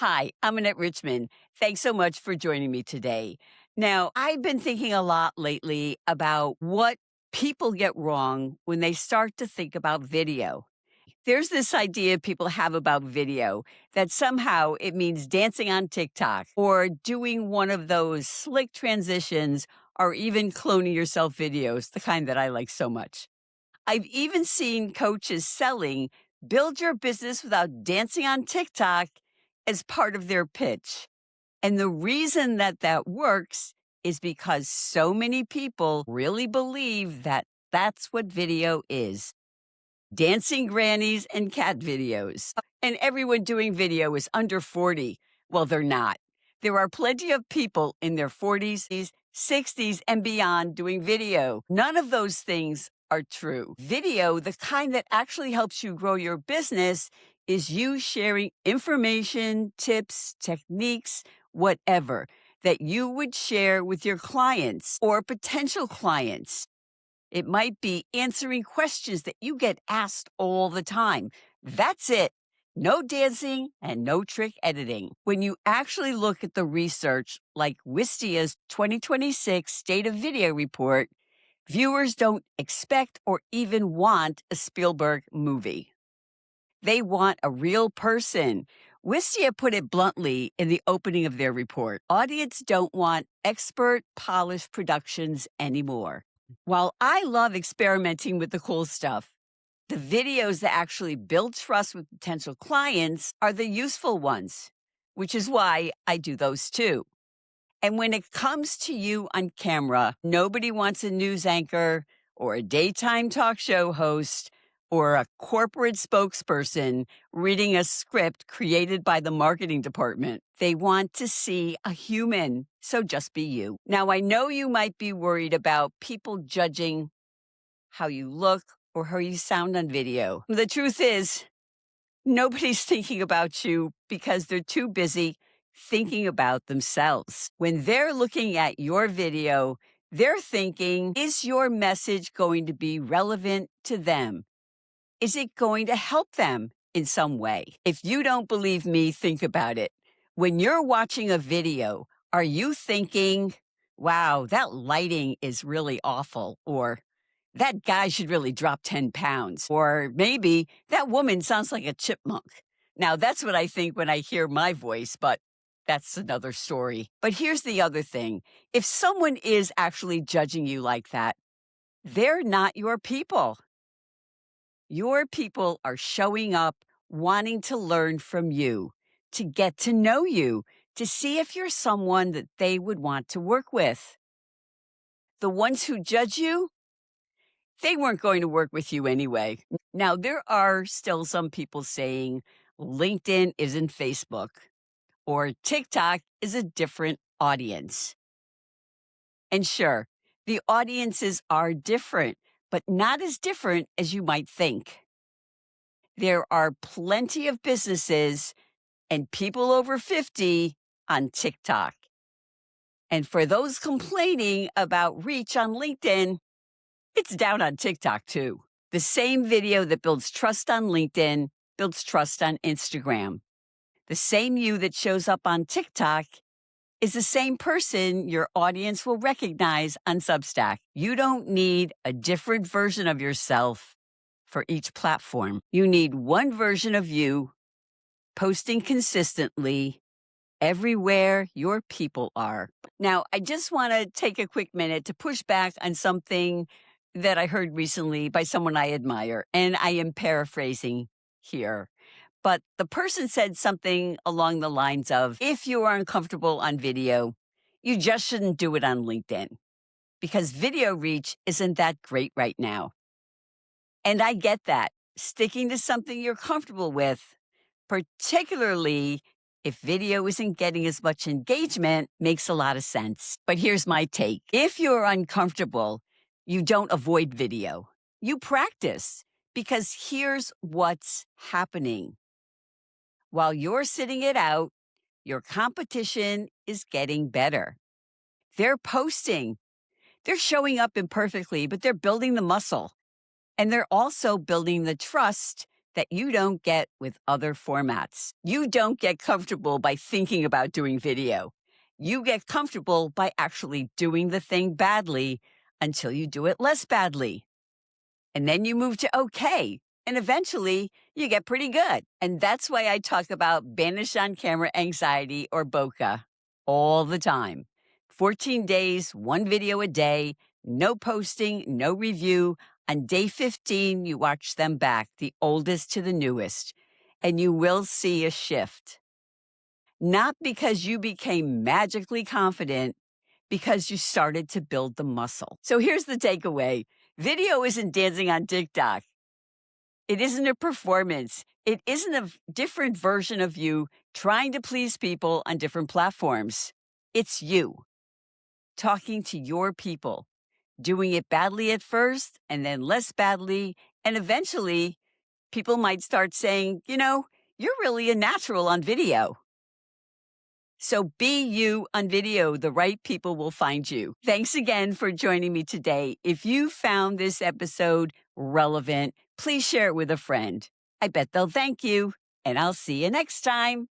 Hi, I'm Annette Richmond. Thanks so much for joining me today. Now, I've been thinking a lot lately about what people get wrong when they start to think about video. There's this idea people have about video that somehow it means dancing on TikTok or doing one of those slick transitions or even cloning yourself videos, the kind that I like so much. I've even seen coaches selling build your business without dancing on TikTok as part of their pitch. And the reason that that works is because so many people really believe that that's what video is dancing grannies and cat videos. And everyone doing video is under 40. Well, they're not. There are plenty of people in their 40s, 60s, and beyond doing video. None of those things are true. Video, the kind that actually helps you grow your business, is you sharing information, tips, techniques, whatever that you would share with your clients or potential clients. It might be answering questions that you get asked all the time. That's it. No dancing and no trick editing. When you actually look at the research, like Wistia's 2026 State of Video Report, viewers don't expect or even want a Spielberg movie. They want a real person. Wistia put it bluntly in the opening of their report. Audience don't want expert, polished productions anymore. While I love experimenting with the cool stuff, the videos that actually build trust with potential clients are the useful ones, which is why I do those too. And when it comes to you on camera, nobody wants a news anchor or a daytime talk show host or a corporate spokesperson reading a script created by the marketing department. They want to see a human. So just be you. Now, I know you might be worried about people judging how you look or how you sound on video. The truth is, nobody's thinking about you because they're too busy thinking about themselves. When they're looking at your video, they're thinking, is your message going to be relevant to them? Is it going to help them in some way? If you don't believe me, think about it. When you're watching a video, are you thinking, wow, that lighting is really awful? Or that guy should really drop 10 pounds. Or maybe that woman sounds like a chipmunk. Now, that's what I think when I hear my voice, but that's another story. But here's the other thing. If someone is actually judging you like that, they're not your people. Your people are showing up wanting to learn from you, to get to know you, to see if you're someone that they would want to work with. The ones who judge you, they weren't going to work with you anyway. Now, there are still some people saying LinkedIn isn't Facebook or TikTok is a different audience. And sure, the audiences are different, but not as different as you might think. There are plenty of businesses and people over 50 on TikTok. And for those complaining about reach on LinkedIn, it's down on TikTok too. The same video that builds trust on LinkedIn builds trust on Instagram. The same you that shows up on TikTok is the same person your audience will recognize on Substack. You don't need a different version of yourself for each platform. You need one version of you posting consistently everywhere your people are. Now, I just want to take a quick minute to push back on something that I heard recently by someone I admire, and I am paraphrasing here. But the person said something along the lines of, if you are uncomfortable on video, you just shouldn't do it on LinkedIn because video reach isn't that great right now. And I get that. Sticking to something you're comfortable with, particularly if video isn't getting as much engagement, makes a lot of sense. But here's my take. If you're uncomfortable, you don't avoid video. You practice because here's what's happening. While you're sitting it out, your competition is getting better. They're posting. They're showing up imperfectly, but they're building the muscle. And they're also building the trust that you don't get with other formats. You don't get comfortable by thinking about doing video. You get comfortable by actually doing the thing badly until you do it less badly. And then you move to okay. And eventually you get pretty good. And that's why I talk about banish on camera anxiety or bokeh all the time. 14 days, one video a day, no posting, no review. On day 15, you watch them back, the oldest to the newest, and you will see a shift. Not because you became magically confident, because you started to build the muscle. So here's the takeaway. Video isn't dancing on TikTok. It isn't a performance. It isn't a different version of you trying to please people on different platforms. It's you talking to your people, doing it badly at first and then less badly. And eventually, people might start saying, you're really a natural on video. So be you on video. The right people will find you. Thanks again for joining me today. If you found this episode relevant, please share it with a friend. I bet they'll thank you, and I'll see you next time.